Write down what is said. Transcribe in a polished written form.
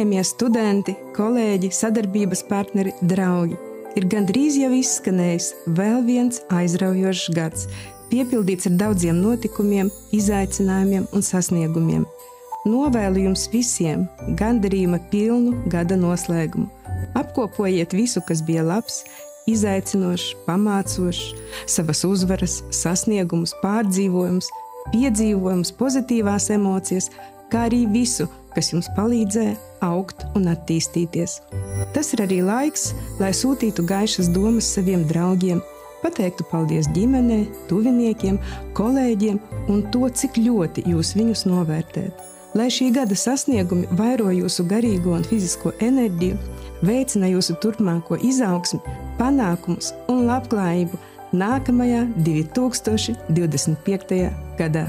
Cienījamie studenti, kolēģi, sadarbības partneri, draugi, ir gandrīz jau izskanējis vēl viens aizraujošs gads, piepildīts ar daudziem notikumiem, izaicinājumiem un sasniegumiem. Novēlu jums visiem gandarījuma pilnu gada noslēgumu. Apkopojiet visu, kas bija labs, izaicinošs, pamācošs, savas uzvaras, sasniegumus, pārdzīvojumus, piedzīvojumus, pozitīvās emocijas, kā arī visu, kas jums palīdzēja augt un attīstīties. Tas ir arī laiks, lai sūtītu gaišas domas saviem draugiem, pateiktu paldies ģimenei, tuviniekiem, kolēģiem un to, cik ļoti jūs viņus novērtējat. Lai šī gada sasniegumi vairo jūsu garīgo un fizisko enerģiju, veicina jūsu turpmāko izaugsmi, panākumus un labklājību nākamajā 2025. gadā.